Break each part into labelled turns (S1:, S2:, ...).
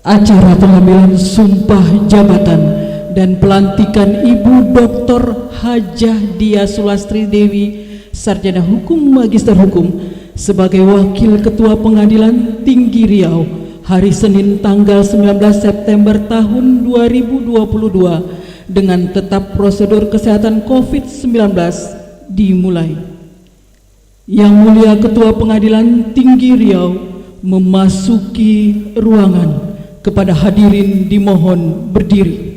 S1: Acara pengambilan sumpah jabatan dan pelantikan Ibu Dr. Hajah Dia Sulastri Dewi, Sarjana Hukum Magister Hukum, sebagai Wakil Ketua Pengadilan Tinggi Riau hari Senin tanggal 19 September tahun 2022 dengan tetap prosedur kesehatan COVID-19 dimulai. Yang Mulia Ketua Pengadilan Tinggi Riau memasuki ruangan. Kepada hadirin dimohon berdiri.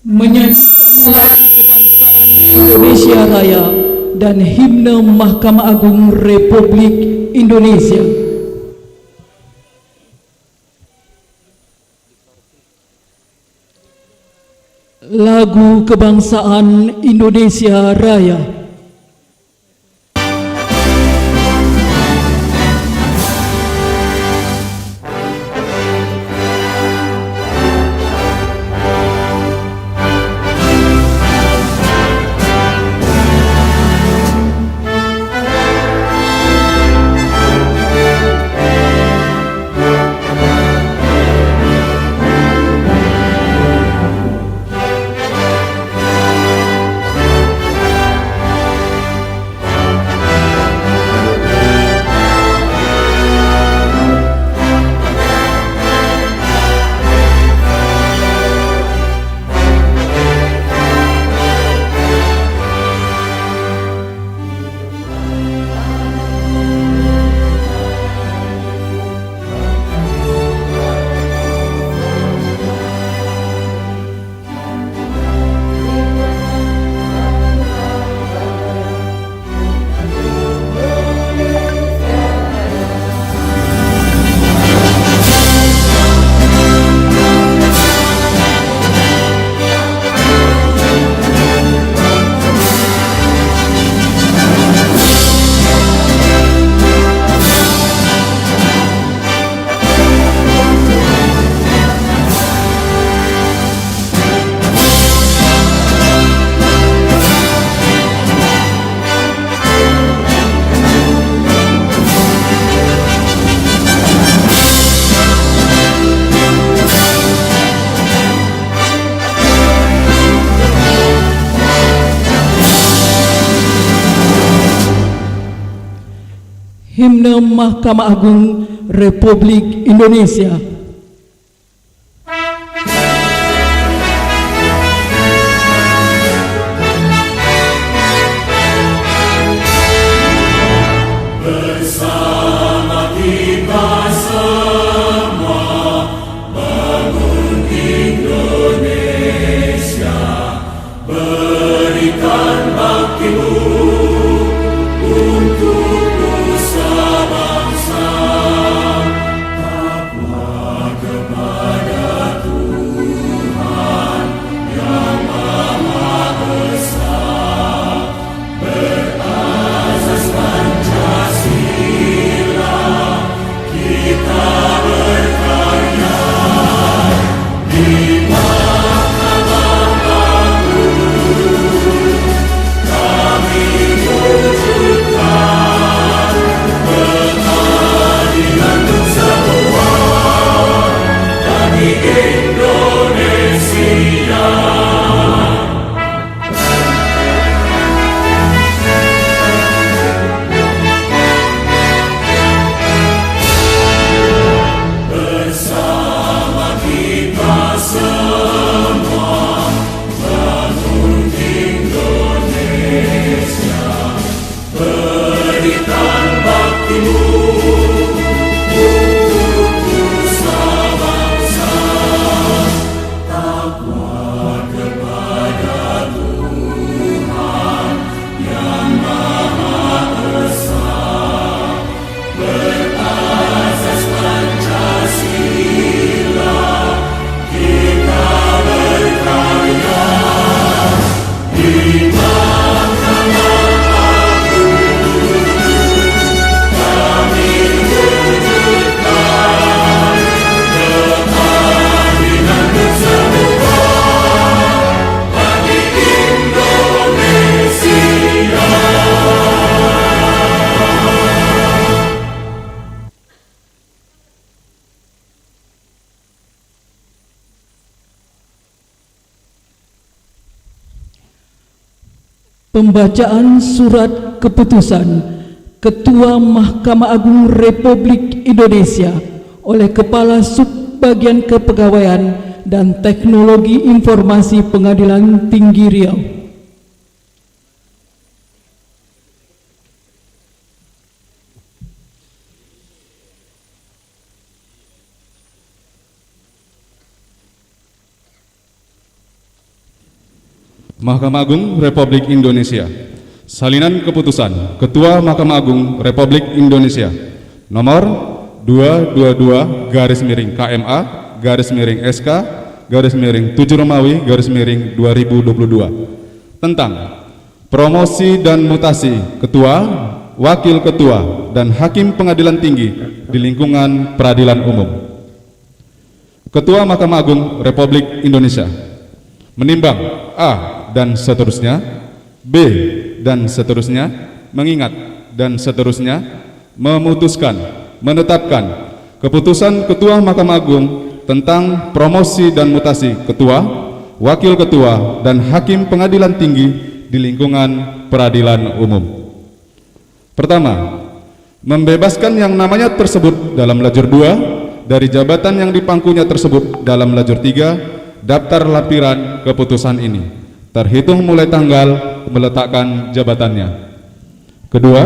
S1: Menyanyikan lagu kebangsaan Indonesia Raya dan himne Mahkamah Agung Republik Indonesia. Lagu kebangsaan Indonesia Raya. Himne Mahkamah Agung Republik Indonesia.
S2: Bersama kita semua bangun Indonesia, berikan baktimu untuk bangsa, takwa
S1: Pembacaan surat keputusan Ketua Mahkamah Agung Republik Indonesia oleh Kepala Subbagian Kepegawaian dan Teknologi Informasi Pengadilan Tinggi Riau.
S3: Mahkamah Agung Republik Indonesia. Salinan keputusan Ketua Mahkamah Agung Republik Indonesia nomor 222/KMA/SK/7 tentang promosi dan mutasi ketua, wakil ketua, dan hakim pengadilan tinggi di lingkungan peradilan umum. Ketua Mahkamah Agung Republik Indonesia menimbang A dan seterusnya, B dan seterusnya, mengingat dan seterusnya, memutuskan, menetapkan keputusan Ketua Mahkamah Agung tentang promosi dan mutasi ketua, wakil ketua, dan hakim pengadilan tinggi di lingkungan peradilan umum. Pertama, membebaskan yang namanya tersebut dalam lajur 2 dari jabatan yang dipangkunya tersebut dalam lajur 3 daftar lampiran keputusan ini terhitung mulai tanggal meletakkan jabatannya. Kedua,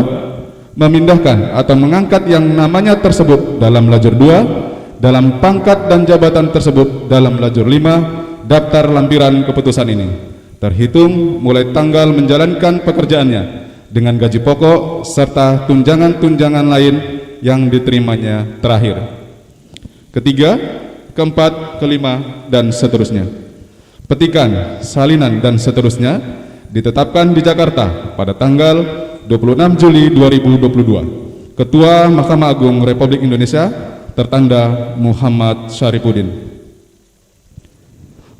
S3: memindahkan atau mengangkat yang namanya tersebut dalam lajur 2 dalam pangkat dan jabatan tersebut dalam lajur 5 daftar lampiran keputusan ini terhitung mulai tanggal menjalankan pekerjaannya dengan gaji pokok serta tunjangan-tunjangan lain yang diterimanya terakhir. Ketiga, keempat, kelima, dan seterusnya. Petikan, salinan, dan seterusnya ditetapkan di Jakarta pada tanggal 26 Juli 2022. Ketua Mahkamah Agung Republik Indonesia tertanda Muhammad Syarifuddin.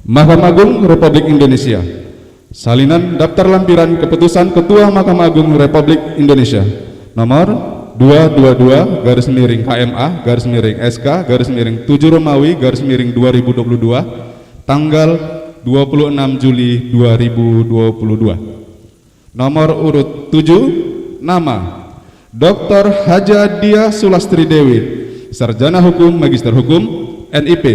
S3: Mahkamah Agung Republik Indonesia. Salinan daftar lampiran keputusan Ketua Mahkamah Agung Republik Indonesia nomor 222/KMA/SK/7 Romawi/2022 tanggal 26 Juli 2022. Nomor urut 7, nama Dr. Haja Dia Sulastri Dewi, Sarjana Hukum, Magister Hukum, NIP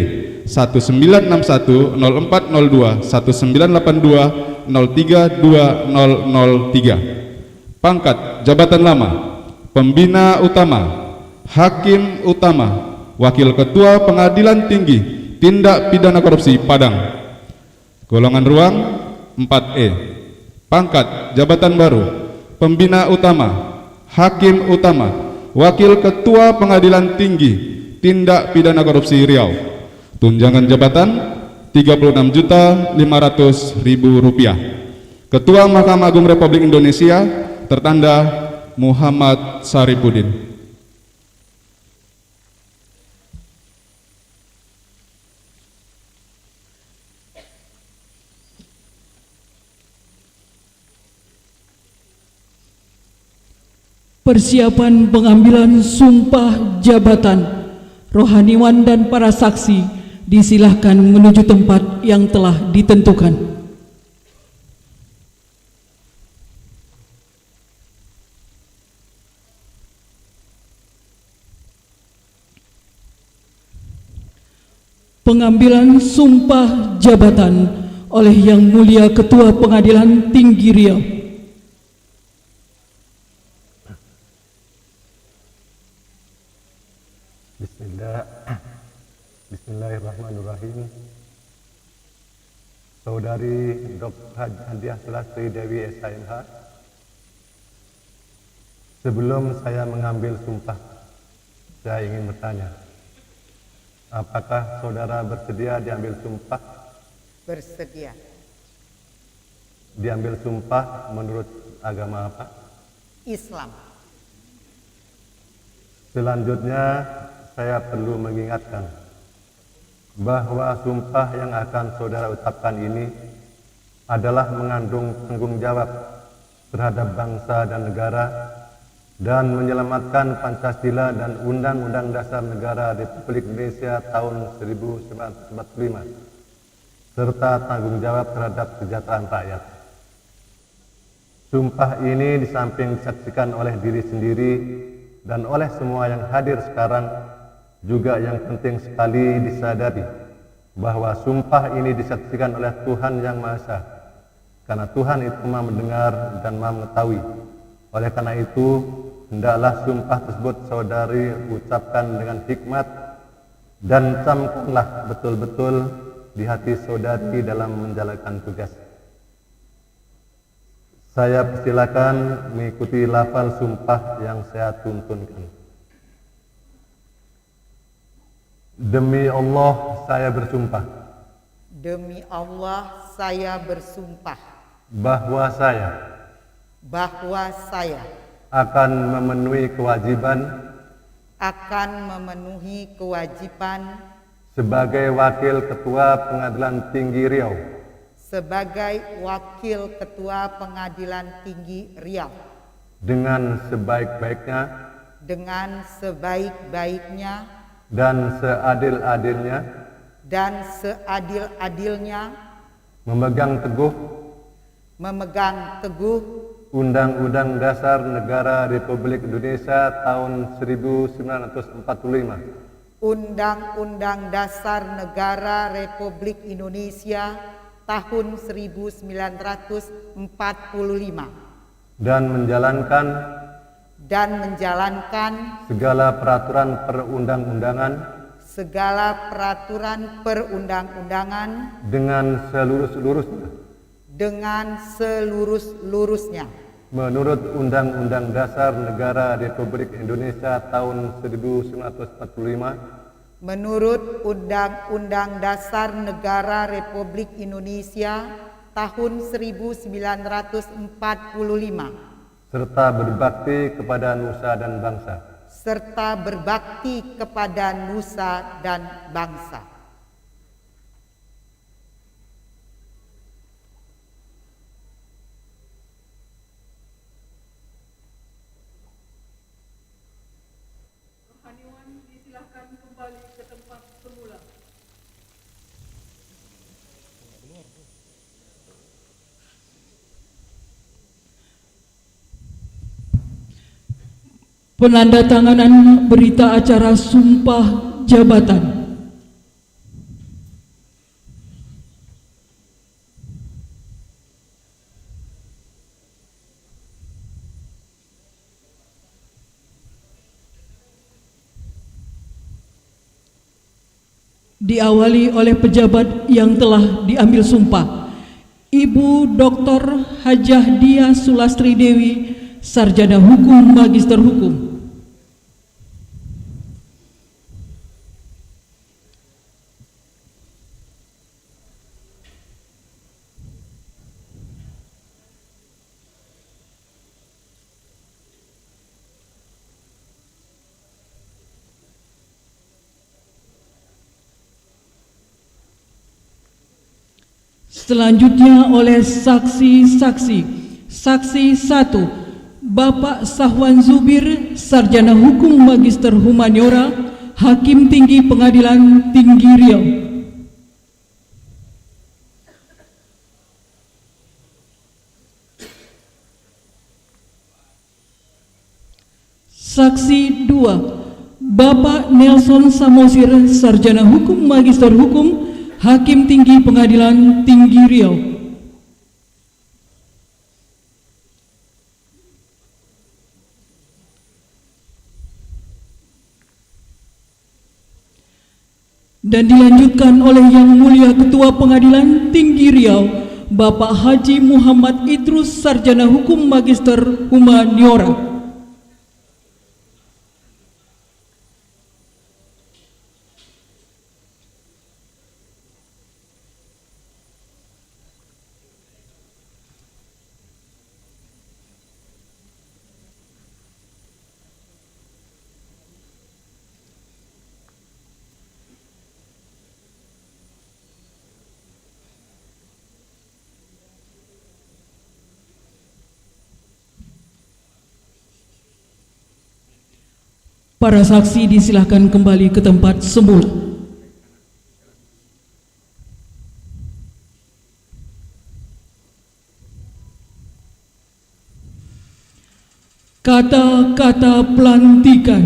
S3: 1961 0402 1982 032003. Pangkat jabatan lama Pembina Utama, Hakim Utama, Wakil Ketua Pengadilan Tinggi Tindak Pidana Korupsi Padang. Golongan ruang 4E. Pangkat jabatan baru Pembina Utama, Hakim Utama, Wakil Ketua Pengadilan Tinggi Tindak Pidana Korupsi Riau. Tunjangan jabatan Rp36.500.000. Ketua Mahkamah Agung Republik Indonesia tertanda Muhammad Syarifuddin.
S1: Persiapan pengambilan sumpah jabatan, rohaniwan dan para saksi disilahkan menuju tempat yang telah ditentukan. Pengambilan sumpah jabatan oleh Yang Mulia Ketua Pengadilan Tinggi Riau.
S4: Bismillahirrahmanirrahim. Saudari Dr. Haja Sulastri Dewi SHMH, sebelum saya mengambil sumpah, saya ingin bertanya, apakah saudara bersedia diambil sumpah?
S5: Bersedia.
S4: Diambil sumpah menurut agama apa?
S5: Islam.
S4: Selanjutnya, saya perlu mengingatkan bahwa sumpah yang akan saudara ucapkan ini adalah mengandung tanggung jawab terhadap bangsa dan negara dan menyelamatkan Pancasila dan Undang-Undang Dasar Negara Republik Indonesia tahun 1945 serta tanggung jawab terhadap kesejahteraan rakyat. Sumpah ini di samping disaksikan oleh diri sendiri dan oleh semua yang hadir sekarang, juga yang penting sekali disadari bahwa sumpah ini disaksikan oleh Tuhan Yang Maha Esa, karena Tuhan itu Maha mendengar dan Maha mengetahui. Oleh karena itu, hendaklah sumpah tersebut saudari ucapkan dengan hikmat dan camkanlah betul-betul di hati saudari dalam menjalankan tugas. Saya persilakan mengikuti lafal sumpah yang saya tuntunkan. Demi Allah saya bersumpah
S5: Demi Allah saya bersumpah
S4: bahwa saya akan memenuhi kewajiban sebagai Wakil Ketua Pengadilan Tinggi Riau dengan sebaik-baiknya dan seadil-adilnya memegang teguh Undang-Undang Dasar Negara Republik Indonesia tahun 1945,
S5: Undang-Undang Dasar Negara Republik Indonesia tahun 1945,
S4: dan menjalankan segala peraturan perundang-undangan dengan seluruh-seluruhnya menurut Undang-Undang Dasar Negara Republik Indonesia tahun 1945,
S5: menurut Undang-Undang Dasar Negara Republik Indonesia tahun 1945,
S4: serta berbakti kepada nusa dan bangsa.
S1: Rohaniwan disilahkan kembali ke tempat semula. Penandatanganan berita acara sumpah jabatan. Diawali oleh pejabat yang telah diambil sumpah, Ibu Dr. Hajah Dia Sulastri Dewi, Sarjana Hukum, Magister Hukum. Selanjutnya oleh saksi-saksi. Saksi 1, Bapak Sahwan Zubir, Sarjana Hukum Magister Humaniora, Hakim Tinggi Pengadilan Tinggi Riau. Saksi 2, Bapak Nelson Samosir, Sarjana Hukum Magister Hukum, Hakim Tinggi Pengadilan Tinggi Riau. Dan dilanjutkan oleh Yang Mulia Ketua Pengadilan Tinggi Riau, Bapak Haji Muhammad Idrus, Sarjana Hukum Magister Humaniora. Para saksi disilahkan kembali ke tempat semula. Kata-kata pelantikan.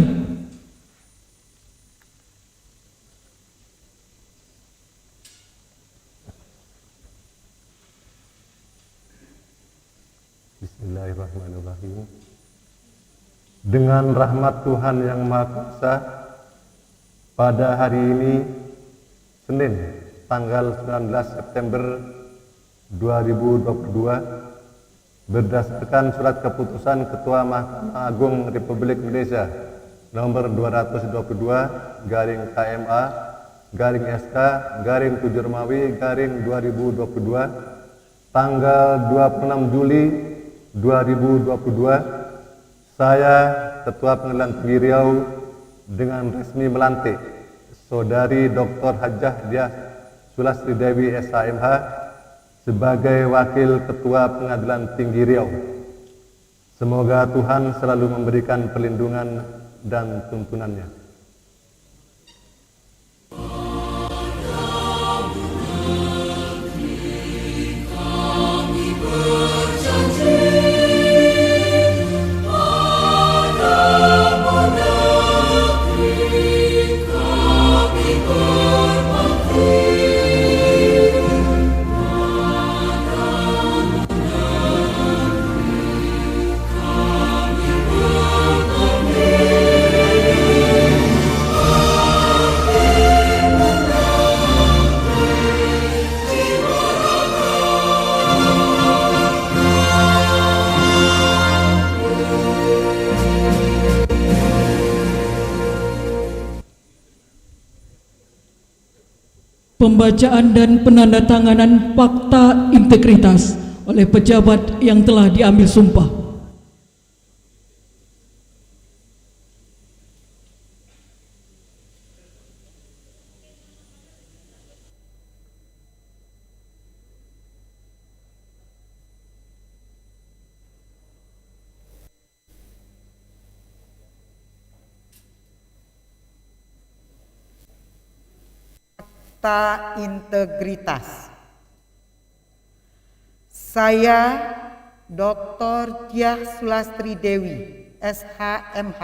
S4: Bismillahirrahmanirrahim. Dengan rahmat Tuhan Yang Maha Kuasa, pada hari ini, Senin, tanggal 19 September 2022, berdasarkan surat keputusan Ketua Mahkamah Agung Republik Indonesia nomor 222/KMA/SK/7 Romawi 2022, tanggal 26 Juli 2022, saya, Ketua Pengadilan Tinggi Riau, dengan resmi melantik Saudari Dr. Hajah Diah Sulastri Dewi SHMH sebagai Wakil Ketua Pengadilan Tinggi Riau. Semoga Tuhan selalu memberikan perlindungan dan tuntunannya.
S1: Pembacaan dan penandatanganan fakta integritas oleh pejabat yang telah diambil sumpah.
S5: Fakta integritas. Saya, Dr. Diah Sulastri Dewi, SHMH,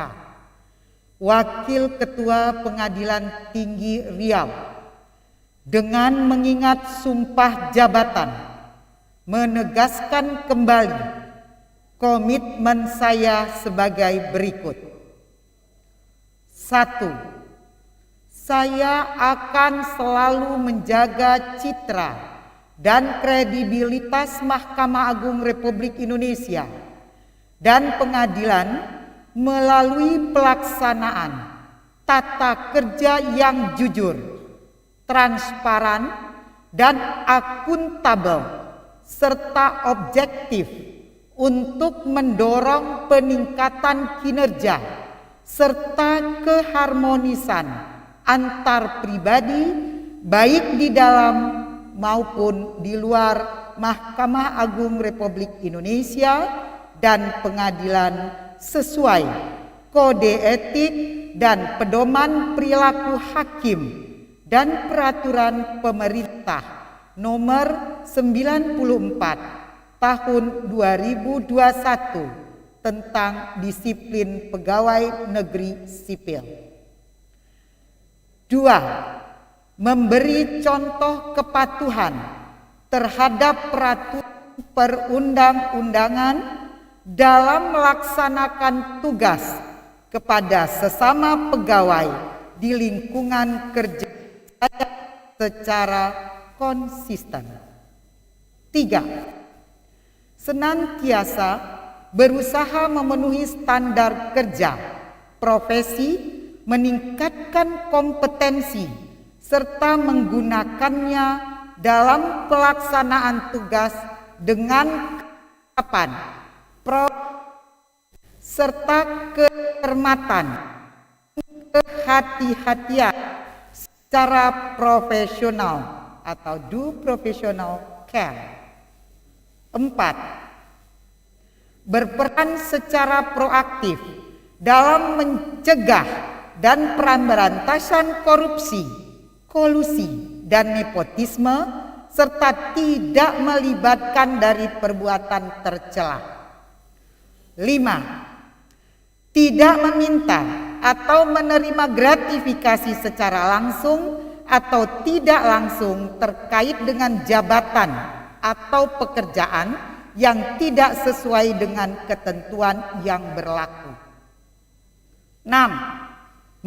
S5: Wakil Ketua Pengadilan Tinggi Riau, dengan mengingat sumpah jabatan, menegaskan kembali komitmen saya sebagai berikut. 1. Saya akan selalu menjaga citra dan kredibilitas Mahkamah Agung Republik Indonesia dan pengadilan melalui pelaksanaan tata kerja yang jujur, transparan, dan akuntabel serta objektif untuk mendorong peningkatan kinerja serta keharmonisan antar pribadi baik di dalam maupun di luar Mahkamah Agung Republik Indonesia dan pengadilan sesuai kode etik dan pedoman perilaku hakim dan peraturan pemerintah nomor 94 tahun 2021 tentang disiplin pegawai negeri sipil. 2. Memberi contoh kepatuhan terhadap peraturan perundang-undangan dalam melaksanakan tugas kepada sesama pegawai di lingkungan kerja secara konsisten. 3. Senantiasa berusaha memenuhi standar kerja, profesi, meningkatkan kompetensi, serta menggunakannya dalam pelaksanaan tugas dengan kesiapan, serta kecermatan, kehati-hatian secara profesional atau do professional care. 4. Berperan secara proaktif dalam mencegah dan pemberantasan korupsi, kolusi, dan nepotisme, serta tidak melibatkan dari perbuatan tercela. 5. tidak meminta atau menerima gratifikasi secara langsung atau tidak langsung terkait dengan jabatan atau pekerjaan yang tidak sesuai dengan ketentuan yang berlaku. 6.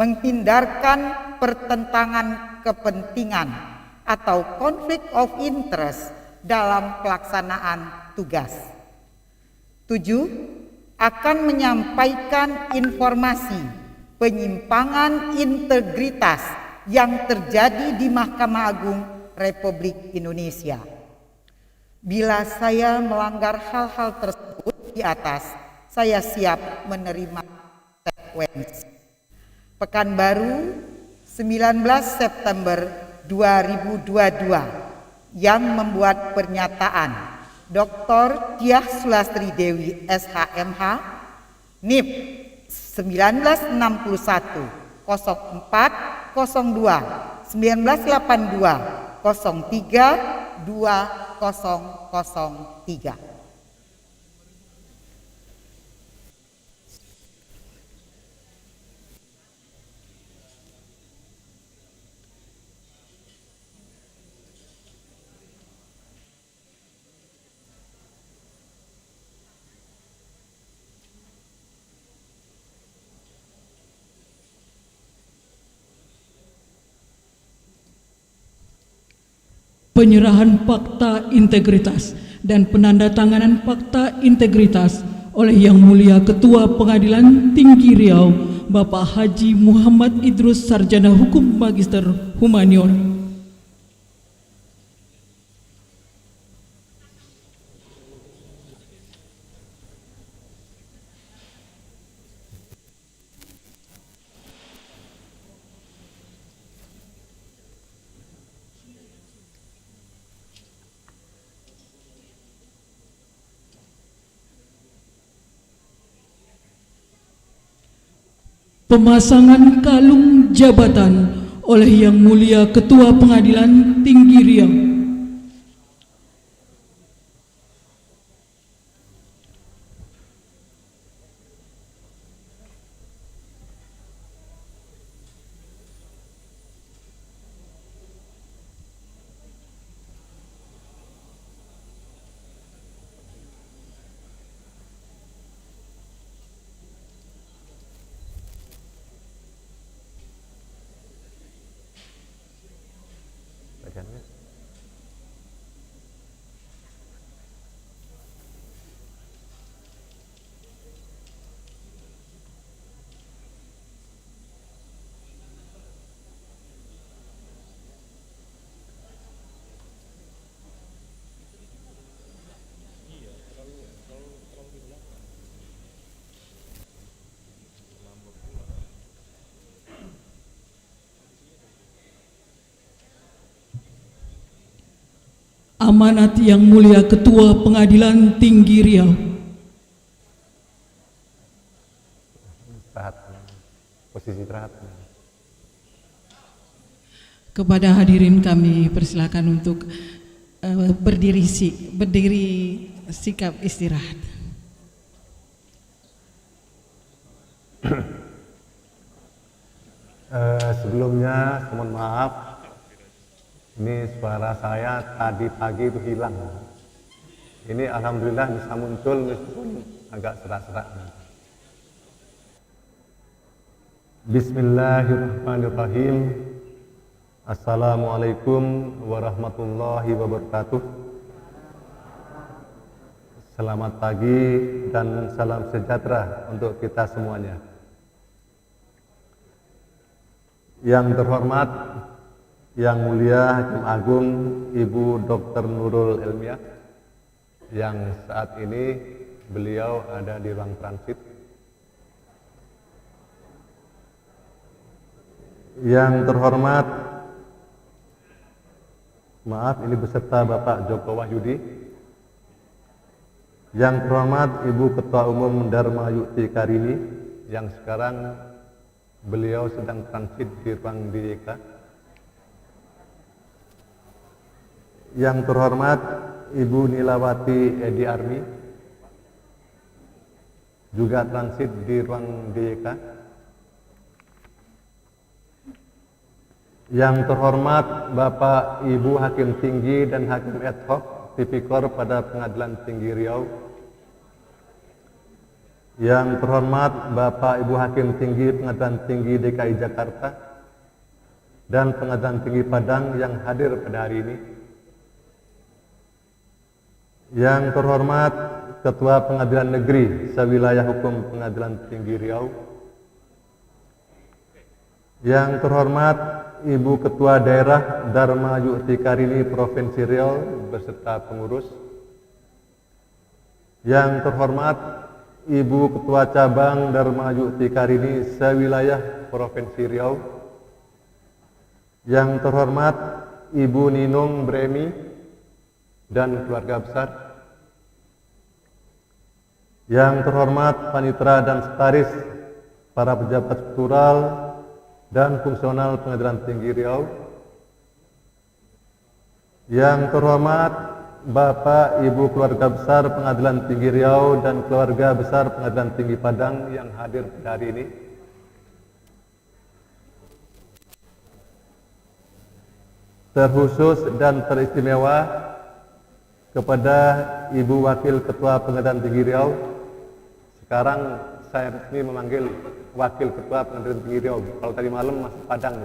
S5: Menghindarkan pertentangan kepentingan atau conflict of interest dalam pelaksanaan tugas. 7. Akan menyampaikan informasi penyimpangan integritas yang terjadi di Mahkamah Agung Republik Indonesia. Bila saya melanggar hal-hal tersebut di atas, saya siap menerima konsekuensi. Pekanbaru, 19 September 2022, yang membuat pernyataan Dr. Diah Sulastri Dewi SHMH, NIP 1961 04 02 1982 03 2003.
S1: Penyerahan fakta integritas dan penandatanganan fakta integritas oleh Yang Mulia Ketua Pengadilan Tinggi Riau, Bapak Haji Muhammad Idrus Sarjana Hukum Magister Humaniora. Pemasangan kalung jabatan oleh Yang Mulia Ketua Pengadilan Tinggi Riau. Amanat Yang Mulia Ketua Pengadilan Tinggi Riau.
S4: Posisi istirahat.
S1: Kepada hadirin kami persilakan untuk berdiri sikap istirahat.
S4: Sebelumnya mohon maaf, ini suara saya tadi pagi itu hilang. Ini alhamdulillah bisa muncul meskipun agak serak-serak. Bismillahirrahmanirrahim. Assalamualaikum warahmatullahi wabarakatuh. Selamat pagi dan salam sejahtera untuk kita semuanya. Yang terhormat, Yang Mulia Hakim Agung Ibu Dr. Nurul Elmiah, yang saat ini beliau ada di ruang transit. Yang terhormat, maaf ini beserta Bapak Joko Wahyudi. Yang terhormat Ibu Ketua Umum Dharma Yukti Karini, yang sekarang beliau sedang transit di ruang DIK. Yang terhormat Ibu Nilawati Edi Armi, juga transit di ruang DYK. Yang terhormat Bapak Ibu Hakim Tinggi dan Hakim Ad Hoc Tipikor pada Pengadilan Tinggi Riau. Yang terhormat Bapak Ibu Hakim Tinggi Pengadilan Tinggi DKI Jakarta dan Pengadilan Tinggi Padang yang hadir pada hari ini. Yang terhormat Ketua Pengadilan Negeri Sewilayah Hukum Pengadilan Tinggi Riau. Yang terhormat Ibu Ketua Daerah Dharma Yukti Karini Provinsi Riau beserta pengurus. Yang terhormat Ibu Ketua Cabang Dharma Yukti Karini Sewilayah Provinsi Riau. Yang terhormat Ibu Ninung Bremi dan keluarga besar. Yang terhormat panitera dan sekretaris, para pejabat struktural dan fungsional Pengadilan Tinggi Riau. Yang terhormat Bapak Ibu keluarga besar Pengadilan Tinggi Riau dan keluarga besar Pengadilan Tinggi Padang yang hadir pada hari ini. Terkhusus dan teristimewa kepada Ibu Wakil Ketua Pengadilan Tinggi Riau. Sekarang saya resmi memanggil Wakil Ketua Pengadilan Tinggi Riau. Kalau tadi malam masih Padang.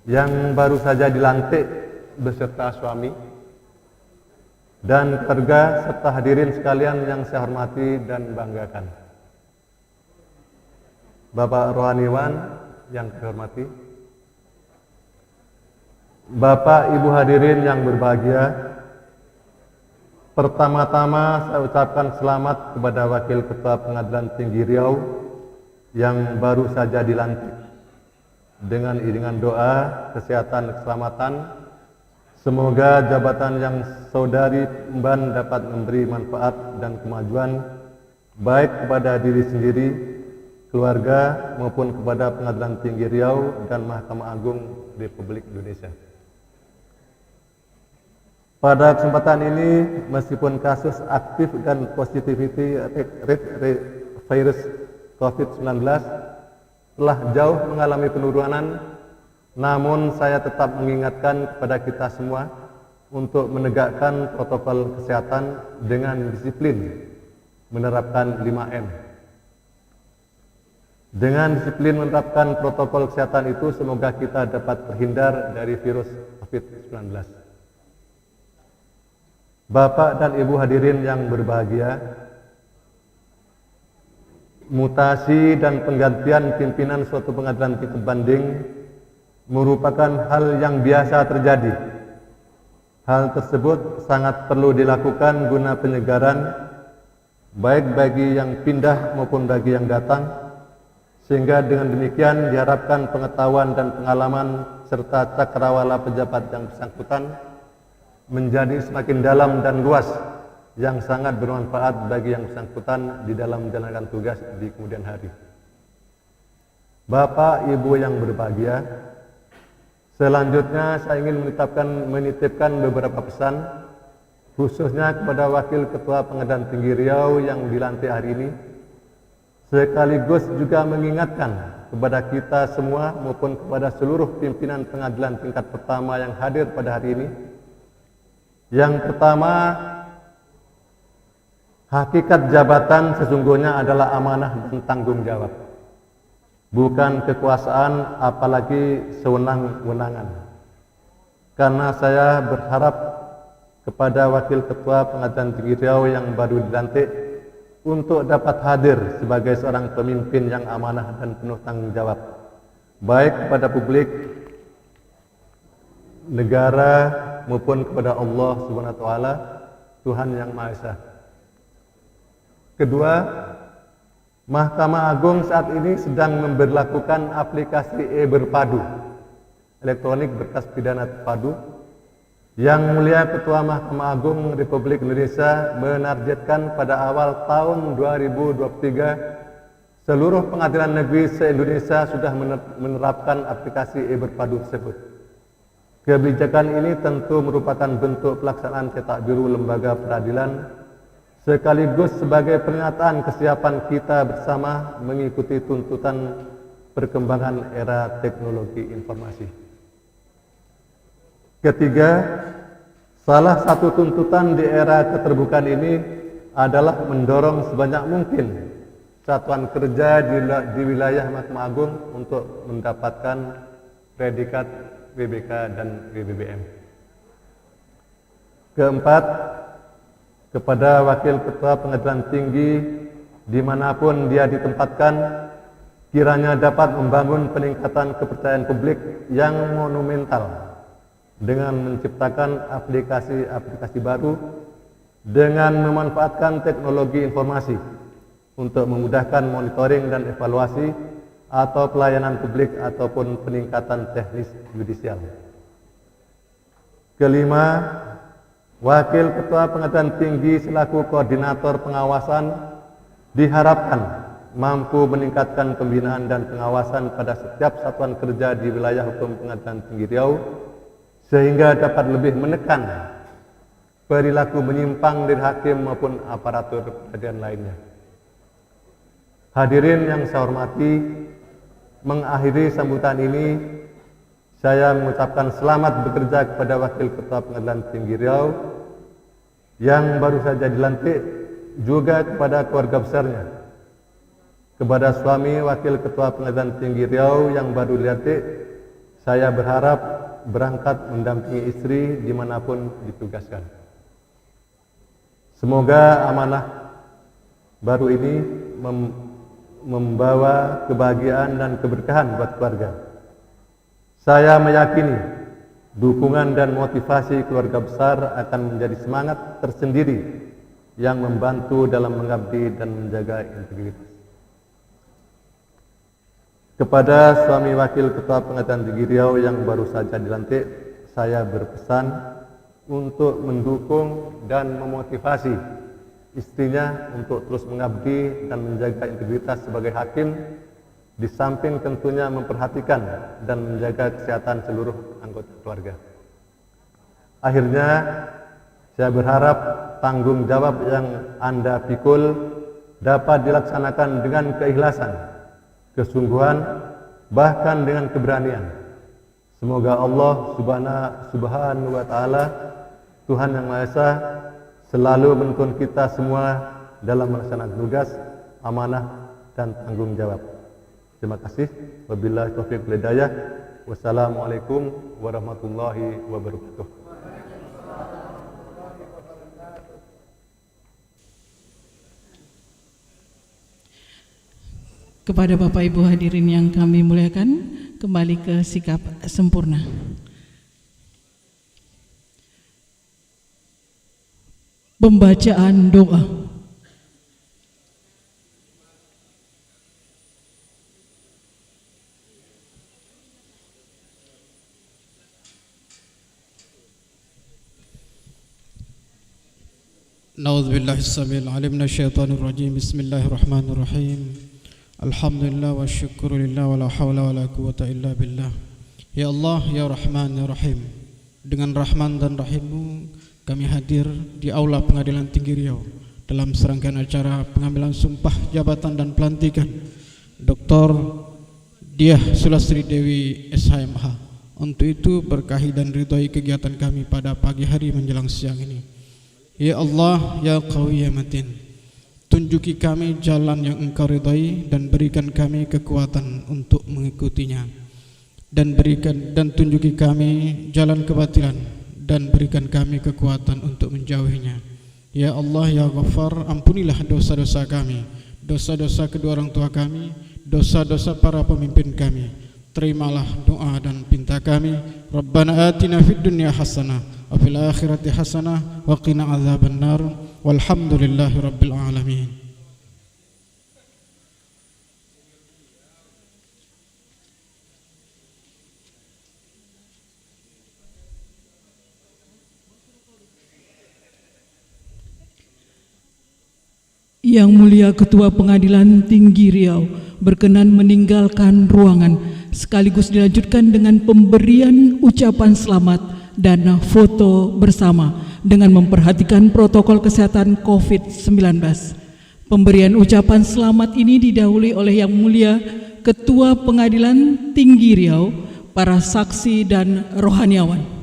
S4: Yang baru saja dilantik beserta suami dan keluarga serta hadirin sekalian yang saya hormati dan banggakan. Bapak Rohaniwan yang saya hormati, Bapak Ibu hadirin yang berbahagia, pertama-tama saya ucapkan selamat kepada Wakil Ketua Pengadilan Tinggi Riau yang baru saja dilantik. Dengan iringan doa, kesehatan, keselamatan, semoga jabatan yang saudari emban dapat memberi manfaat dan kemajuan baik kepada diri sendiri, keluarga maupun kepada Pengadilan Tinggi Riau dan Mahkamah Agung Republik Indonesia. Pada kesempatan ini, meskipun kasus aktif dan positivity rate virus COVID-19 telah jauh mengalami penurunan, namun saya tetap mengingatkan kepada kita semua untuk menegakkan protokol kesehatan dengan disiplin, menerapkan 5M. Dengan disiplin menerapkan protokol kesehatan itu, semoga kita dapat terhindar dari virus COVID-19. Bapak dan Ibu hadirin yang berbahagia, mutasi dan penggantian pimpinan suatu pengadilan tingkat banding merupakan hal yang biasa terjadi. Hal tersebut sangat perlu dilakukan guna penyegaran baik bagi yang pindah maupun bagi yang datang, sehingga dengan demikian diharapkan pengetahuan dan pengalaman serta cakrawala pejabat yang bersangkutan menjadi semakin dalam dan luas yang sangat bermanfaat bagi yang bersangkutan di dalam menjalankan tugas di kemudian hari. Bapak, Ibu yang berbahagia, selanjutnya saya ingin menitipkan beberapa pesan, khususnya kepada Wakil Ketua Pengadilan Tinggi Riau yang dilantik hari ini, sekaligus juga mengingatkan kepada kita semua maupun kepada seluruh pimpinan pengadilan tingkat pertama yang hadir pada hari ini. Yang pertama, hakikat jabatan sesungguhnya adalah amanah dan tanggung jawab, bukan kekuasaan apalagi sewenang-wenangan. Karena saya berharap kepada Wakil Ketua Pengadilan Tinggi Riau yang baru dilantik untuk dapat hadir sebagai seorang pemimpin yang amanah dan penuh tanggung jawab, baik kepada publik, negara, maupun kepada Allah Subhanahu wa taala, Tuhan yang Maha Esa. Kedua, Mahkamah Agung saat ini sedang memberlakukan aplikasi e-Berpadu, elektronik berkas pidana terpadu. Yang Mulia Ketua Mahkamah Agung Republik Indonesia menargetkan pada awal tahun 2023 seluruh pengadilan negeri se-Indonesia sudah menerapkan aplikasi e-Berpadu tersebut. Kebijakan ini tentu merupakan bentuk pelaksanaan cetak biru lembaga peradilan sekaligus sebagai pernyataan kesiapan kita bersama mengikuti tuntutan perkembangan era teknologi informasi. Ketiga, salah satu tuntutan di era keterbukaan ini adalah mendorong sebanyak mungkin satuan kerja di wilayah Mahkamah Agung untuk mendapatkan predikat WBK dan WBBM. Keempat, kepada Wakil Ketua Pengadilan Tinggi dimanapun dia ditempatkan, kiranya dapat membangun peningkatan kepercayaan publik yang monumental dengan menciptakan aplikasi-aplikasi baru dengan memanfaatkan teknologi informasi untuk memudahkan monitoring dan evaluasi atau pelayanan publik ataupun peningkatan teknis yudisial. Kelima, Wakil Ketua Pengadilan Tinggi selaku koordinator pengawasan diharapkan mampu meningkatkan pembinaan dan pengawasan pada setiap satuan kerja di wilayah hukum Pengadilan Tinggi Riau sehingga dapat lebih menekan perilaku menyimpang dari hakim maupun aparatur peradilan lainnya. Hadirin yang saya hormati, mengakhiri sambutan ini saya mengucapkan selamat bekerja kepada Wakil Ketua Pengadilan Tinggi Riau yang baru saja dilantik, juga kepada keluarga besarnya, kepada suami Wakil Ketua Pengadilan Tinggi Riau yang baru dilantik. Saya berharap berangkat mendampingi istri dimanapun ditugaskan. Semoga amanah baru ini membawa kebahagiaan dan keberkahan buat keluarga. Saya meyakini dukungan dan motivasi keluarga besar akan menjadi semangat tersendiri yang membantu dalam mengabdi dan menjaga integritas. Kepada suami Wakil Ketua Pengadilan Tinggi Riau yang baru saja dilantik, saya berpesan untuk mendukung dan memotivasi istrinya untuk terus mengabdi dan menjaga integritas sebagai hakim, di samping tentunya memperhatikan dan menjaga kesehatan seluruh anggota keluarga. Akhirnya, saya berharap tanggung jawab yang Anda pikul dapat dilaksanakan dengan keikhlasan, kesungguhan, bahkan dengan keberanian. Semoga Allah Subhanahu wa Ta'ala, Tuhan yang Maha Esa, selalu menuntun kita semua dalam melaksanakan tugas, amanah, dan tanggung jawab. Terima kasih. Wabillahi taufiq wal hidayah. Wassalamualaikum warahmatullahi wabarakatuh.
S1: Kepada Bapak Ibu hadirin yang kami muliakan, kembali ke sikap sempurna. Pembacaan doa.
S6: Na'udzubillahi as-sami'il 'alim minasyaitonir rajim. Bismillahirrahmanirrahim. Alhamdulillah wa syukurulillah wa la haula wa la quwwata illa billah. Ya Allah, ya Rahman, ya Rahim, dengan rahman dan rahim-Mu kami hadir di Aula Pengadilan Tinggi Riau dalam serangkaian acara pengambilan sumpah jabatan dan pelantikan Dr. Diah Sulastri Dewi SHMH. Untuk itu berkahi dan ridhoi kegiatan kami pada pagi hari menjelang siang ini. Ya Allah, ya Qawi, ya Matin, tunjuki kami jalan yang Engkau ridhai dan berikan kami kekuatan untuk mengikutinya, dan tunjuki kami jalan kebatilan dan berikan kami kekuatan untuk menjauhinya. Ya Allah, ya Ghaffar, ampunilah dosa-dosa kami, dosa-dosa kedua orang tua kami, dosa-dosa para pemimpin kami. Terimalah doa dan pinta kami. Rabbana atina fid dunya hasanah wa fil akhirati hasanah wa qina adzabannar. Walhamdulillahi rabbil alamin.
S1: Yang Mulia Ketua Pengadilan Tinggi Riau berkenan meninggalkan ruangan sekaligus dilanjutkan dengan pemberian ucapan selamat dan foto bersama dengan memperhatikan protokol kesehatan COVID-19. Pemberian ucapan selamat ini didahului oleh Yang Mulia Ketua Pengadilan Tinggi Riau, para saksi dan rohaniawan.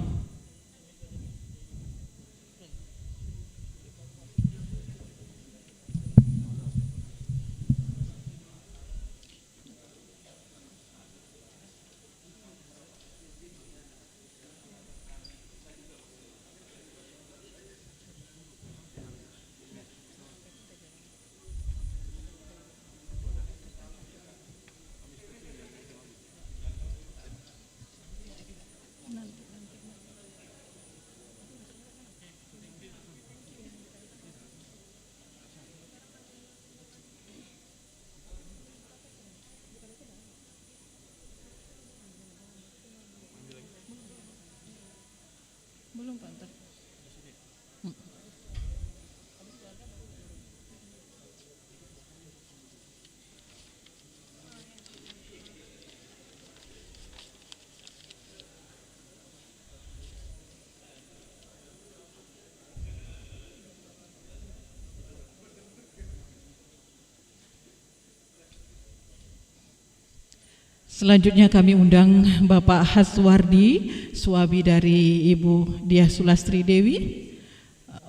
S1: Selanjutnya kami undang Bapak Haswardi, suami dari Ibu Diah Sulastri Dewi,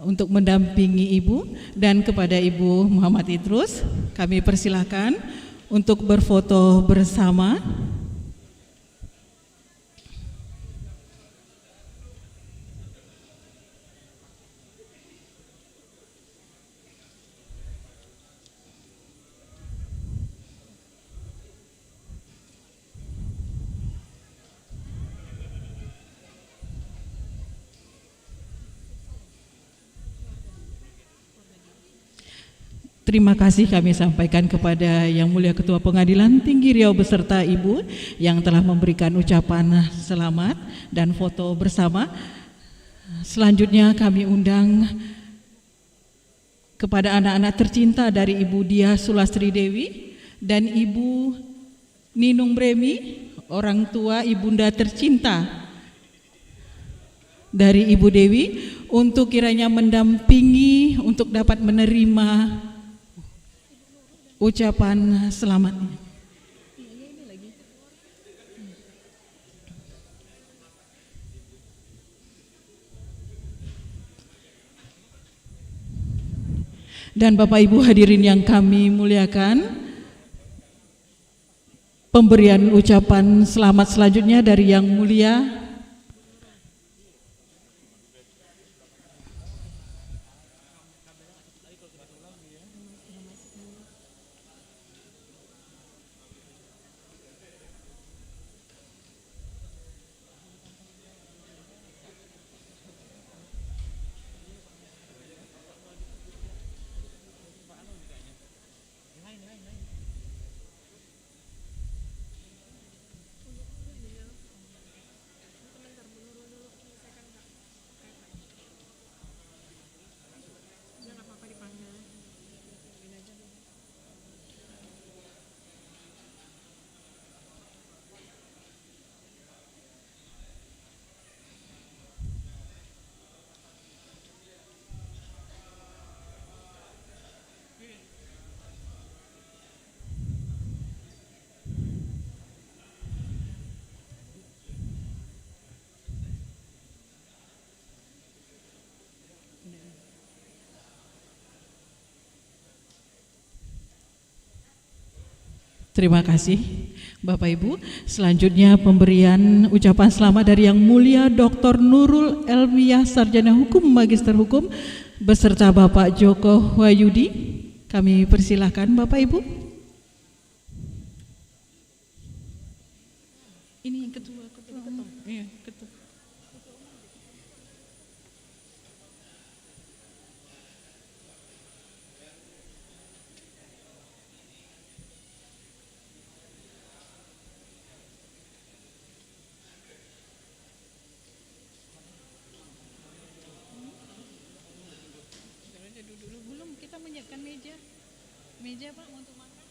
S1: untuk mendampingi Ibu, dan kepada Ibu Muhammad Idrus kami persilahkan untuk berfoto bersama. Terima kasih kami sampaikan kepada Yang Mulia Ketua Pengadilan Tinggi Riau beserta Ibu yang telah memberikan ucapan selamat dan foto bersama. Selanjutnya kami undang kepada anak-anak tercinta dari Ibu Diah Sulastri Dewi dan Ibu Ninung Bremi, orang tua ibunda tercinta dari Ibu Dewi, untuk kiranya mendampingi untuk dapat menerima ucapan selamatnya. Dan Bapak Ibu hadirin yang kami muliakan, pemberian ucapan selamat selanjutnya dari Yang Mulia Terima kasih Bapak Ibu. Selanjutnya pemberian ucapan selamat dari Yang Mulia Dr. Nurul Elmiah, Sarjana Hukum, Magister Hukum, beserta Bapak Joko Wahyudi. Kami persilahkan Bapak Ibu. Ini yang ketua. Iya, ketua. Menyiapkan meja Pak untuk makan.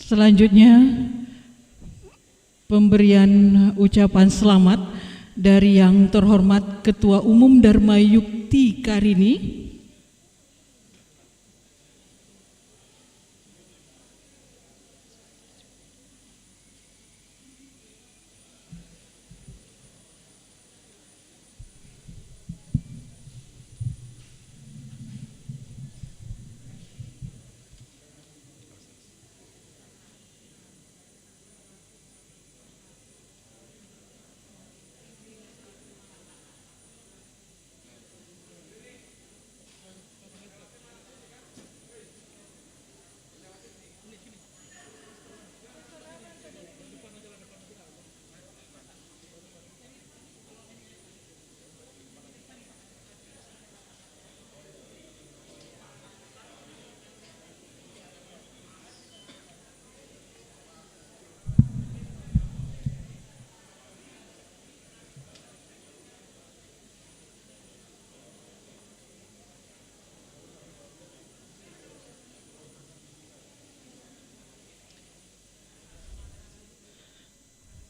S1: Selanjutnya pemberian ucapan selamat dari yang terhormat Ketua Umum Dharma Yukti Karini.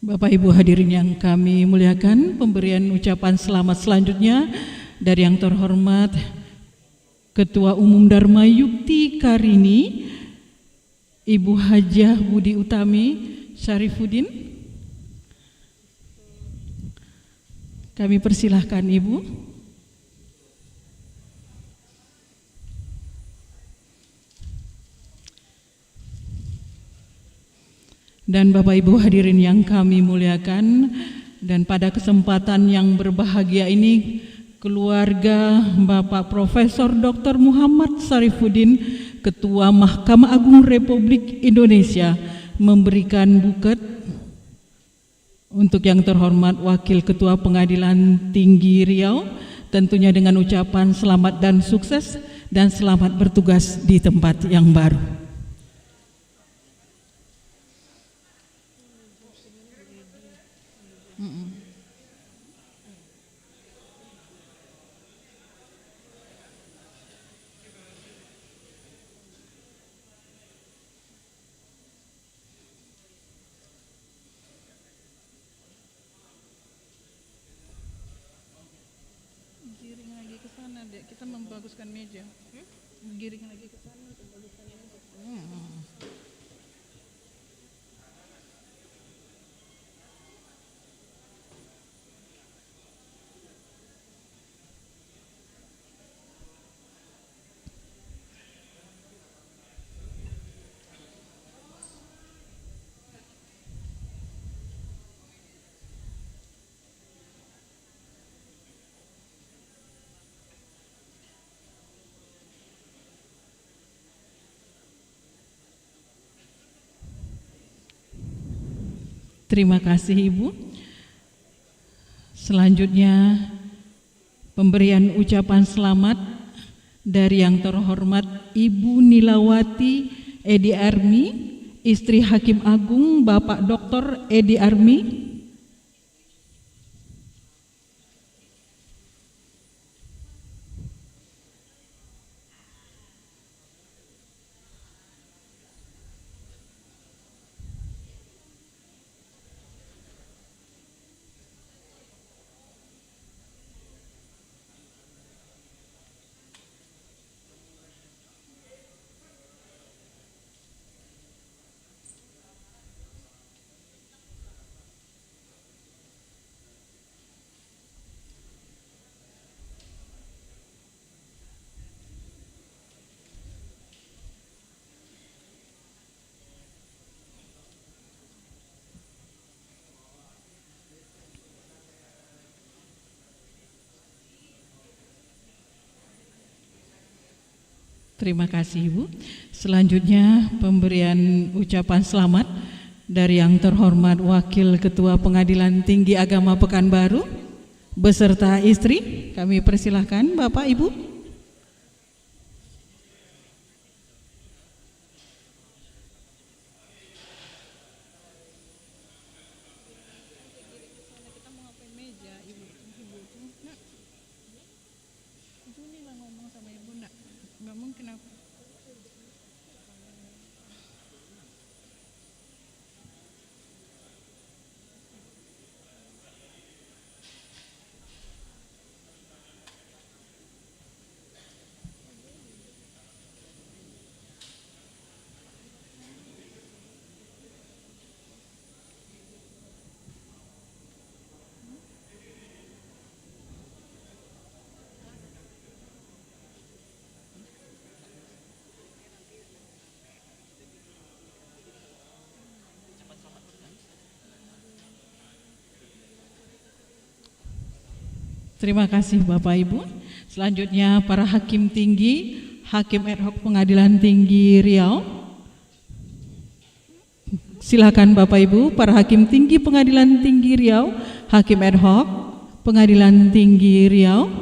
S1: Bapak Ibu hadirin yang kami muliakan, pemberian ucapan selamat selanjutnya dari yang terhormat Ketua Umum Dharma Yukti Karini, Ibu Hajah Budi Utami Syarifuddin. Kami persilahkan Ibu. Dan Bapak Ibu hadirin yang kami muliakan, dan pada kesempatan yang berbahagia ini keluarga Bapak Profesor Dr. Muhammad Syarifuddin, Ketua Mahkamah Agung Republik Indonesia, memberikan buket untuk yang terhormat Wakil Ketua Pengadilan Tinggi Riau, tentunya dengan ucapan selamat dan sukses dan selamat bertugas di tempat yang baru. Giring lagi ke sana, Dek. Kita membaguskan meja. Giring lagi ke sana, membaguskan meja. Terima kasih Ibu. Selanjutnya pemberian ucapan selamat dari yang terhormat Ibu Nilawati Edi Armi, istri Hakim Agung Bapak Dr. Edi Armi. Terima kasih Ibu. Selanjutnya pemberian ucapan selamat dari yang terhormat Wakil Ketua Pengadilan Tinggi Agama Pekanbaru beserta istri. Kami persilahkan Bapak Ibu. Terima kasih Bapak Ibu. Selanjutnya para hakim tinggi, Hakim ad hoc Pengadilan Tinggi Riau. Silakan Bapak Ibu, para hakim tinggi Pengadilan Tinggi Riau, Hakim ad hoc Pengadilan Tinggi Riau.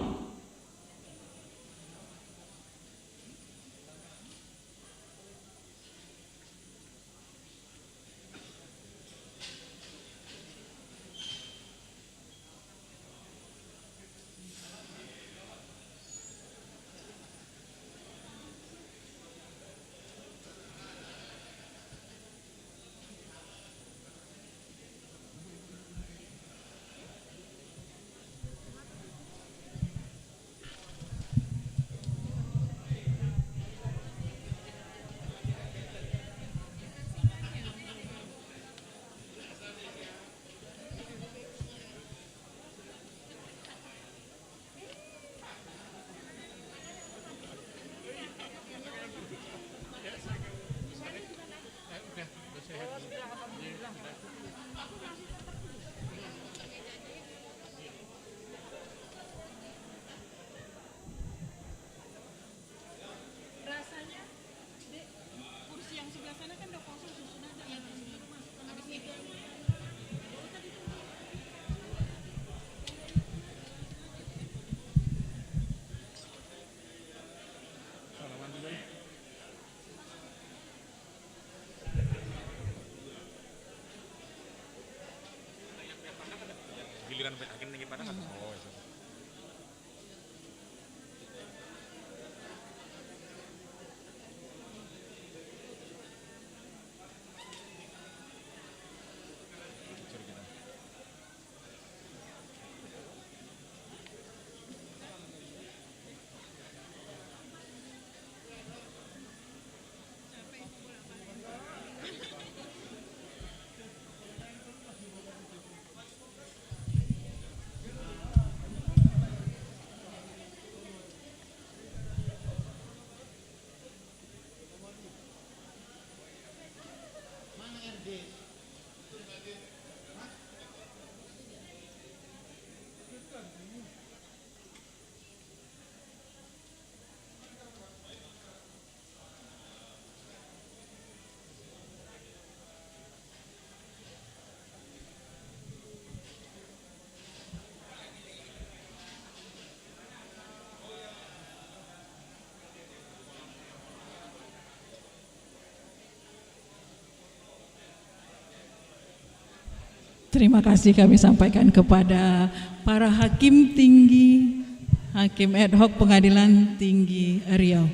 S1: Terima kasih kami sampaikan kepada para hakim tinggi, Hakim ad hoc Pengadilan Tinggi Riau.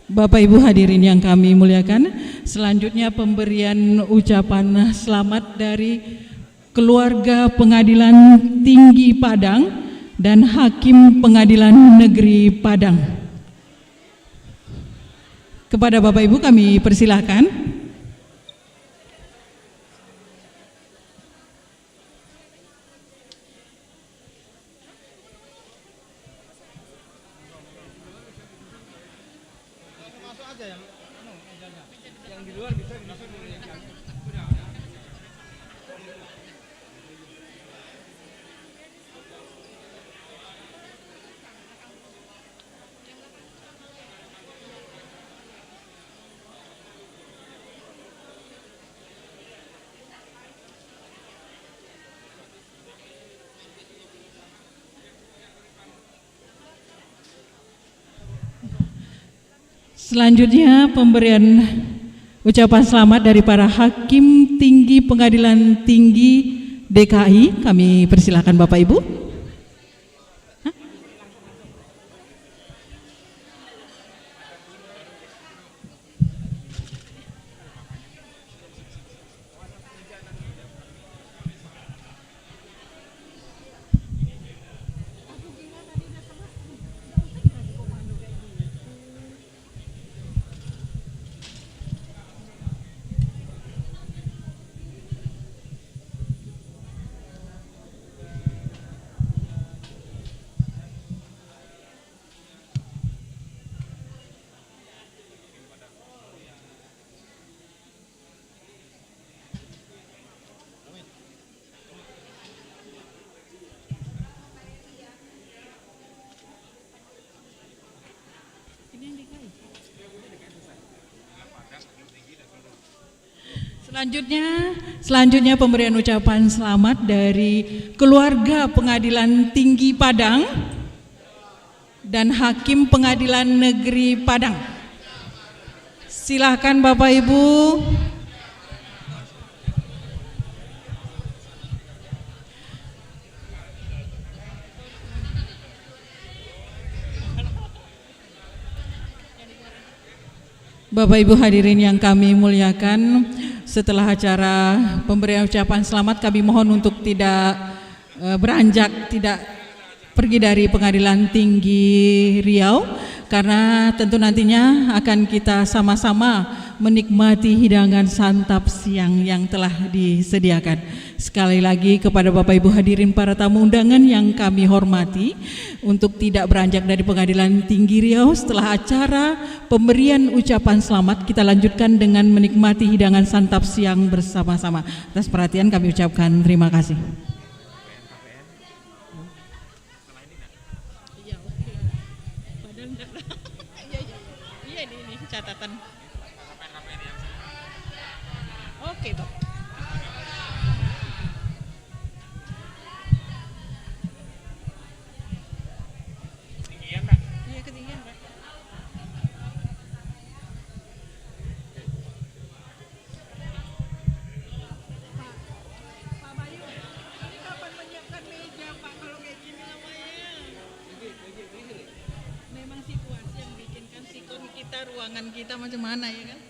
S1: Bapak Ibu hadirin yang kami muliakan, selanjutnya pemberian ucapan selamat dari keluarga Pengadilan Tinggi Padang dan Hakim Pengadilan Negeri Padang. Kepada Bapak Ibu kami persilahkan. Selanjutnya pemberian ucapan selamat dari para hakim tinggi Pengadilan Tinggi DKI. Kami persilakan Bapak Ibu. Selanjutnya pemberian ucapan selamat dari keluarga Pengadilan Tinggi Padang dan Hakim Pengadilan Negeri Padang. Silakan Bapak Ibu. Bapak Ibu hadirin yang kami muliakan, setelah acara pemberian ucapan selamat kami mohon untuk tidak beranjak, tidak pergi dari Pengadilan Tinggi Riau, karena tentu nantinya akan kita sama-sama menikmati hidangan santap siang yang telah disediakan. Sekali lagi kepada Bapak Ibu hadirin para tamu undangan yang kami hormati, untuk tidak beranjak dari Pengadilan Tinggi Riau, setelah acara pemberian ucapan selamat kita lanjutkan dengan menikmati hidangan santap siang bersama-sama. Atas perhatian kami ucapkan terima kasih. Ini catatan. Oke, Pak. Ketinggian, Pak. Iya, ketinggian, Pak. Pak Bayu, ini kapan menyiapkan meja, Pak, kalau kayak gini namanya? Memang situasi yang bikin kan sikon kita, ruangan kita macam mana ya kan?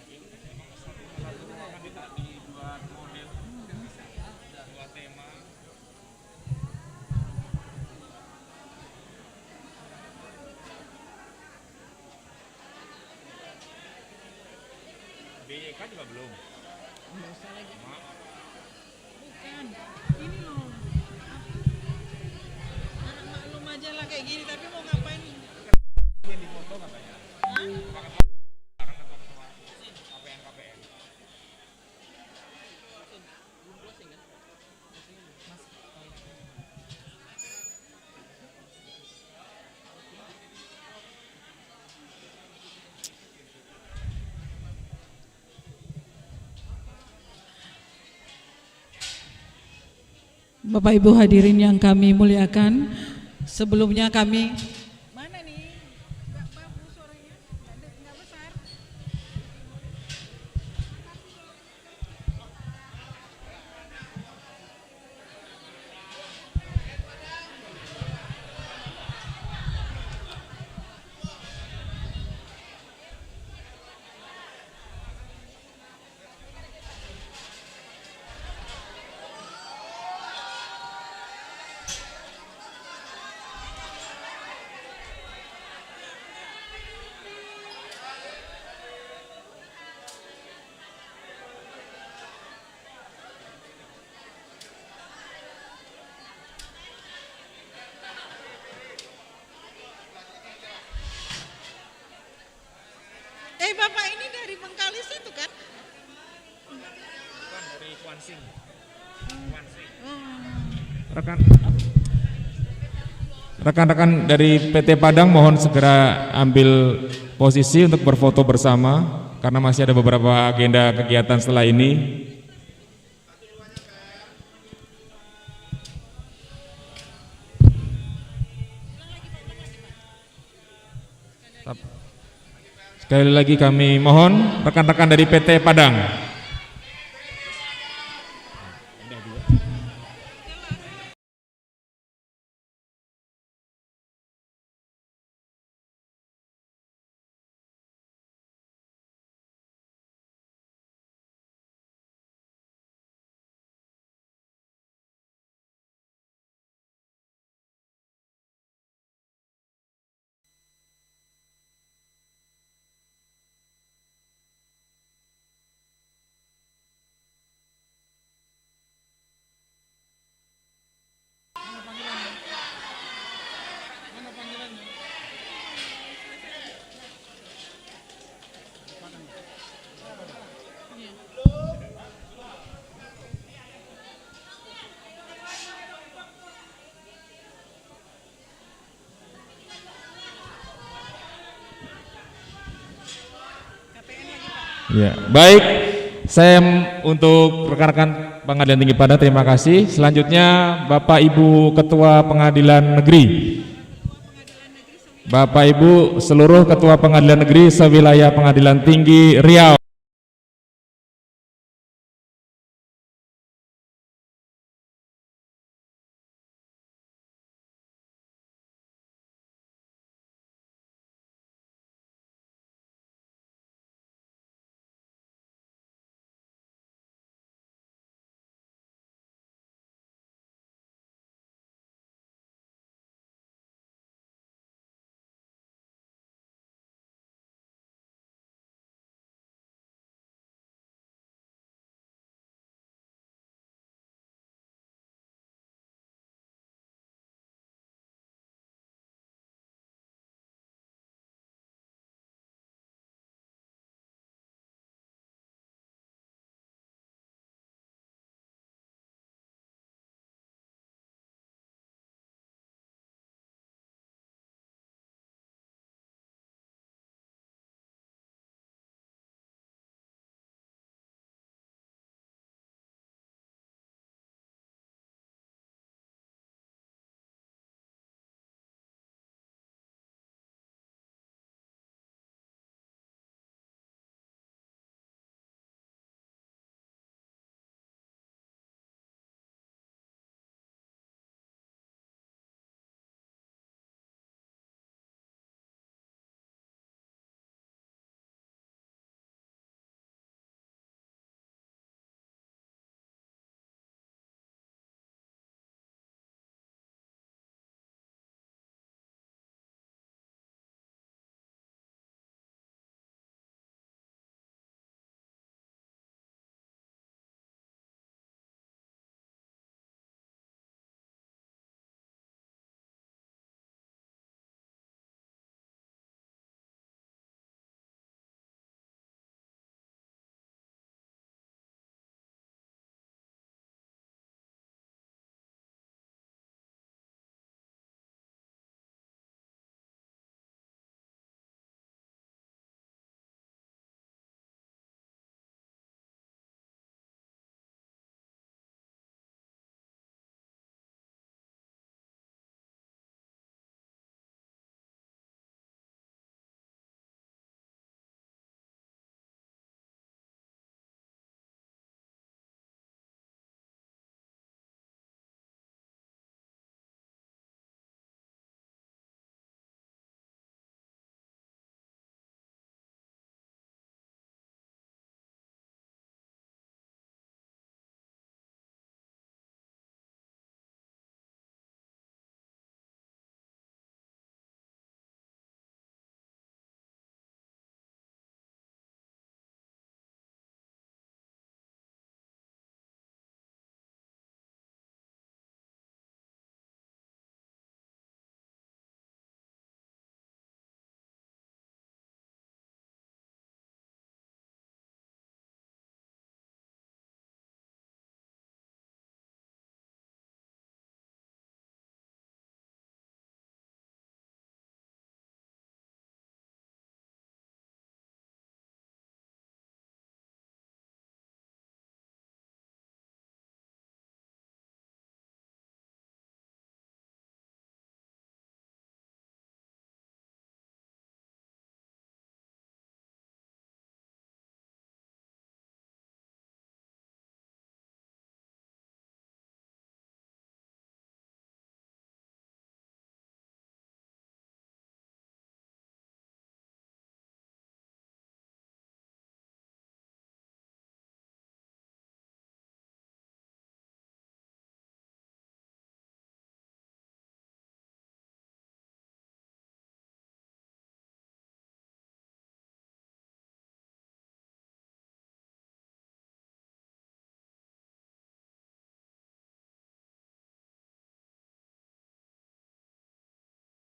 S7: BYK juga belum.
S1: Nggak usah lagi. Bukan, ini loh. Anak maklum aja lah kayak gini, tapi mau ngapain?
S7: Yang di foto katanya.
S1: Hah?
S7: KPN.
S1: Bapak Ibu hadirin yang kami muliakan, sebelumnya kami mana nih? Bagus suaranya, nggak besar. Bapak ini dari Bengkalis itu kan?
S7: Bukan, dari Kuansing. Rekan-rekan dari PT Padang mohon segera ambil posisi untuk berfoto bersama karena masih ada beberapa agenda kegiatan setelah ini. Sekali lagi kami mohon rekan-rekan dari PT Padang. Ya, baik. Saya untuk rekan-rekan Pengadilan Tinggi Padang terima kasih. Selanjutnya Bapak Ibu Ketua Pengadilan Negeri. Bapak Ibu seluruh Ketua Pengadilan Negeri sewilayah Pengadilan Tinggi Riau.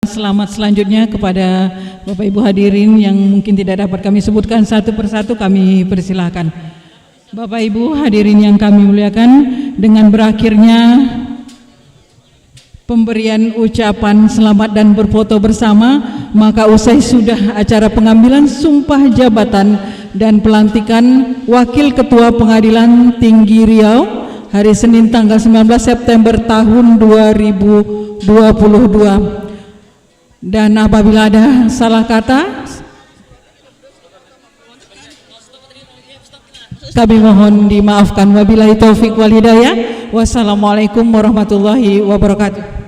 S1: Selamat selanjutnya kepada Bapak Ibu hadirin yang mungkin tidak dapat kami sebutkan satu persatu, kami persilahkan. Bapak Ibu hadirin yang kami muliakan, dengan berakhirnya pemberian ucapan selamat dan berfoto bersama, maka usai sudah acara pengambilan sumpah jabatan dan pelantikan Wakil Ketua Pengadilan Tinggi Riau hari Senin tanggal 19 September tahun 2022. Dan apabila ada salah kata, kami mohon dimaafkan. Wabillahi taufik wal hidayah. Wassalamualaikum warahmatullahi wabarakatuh.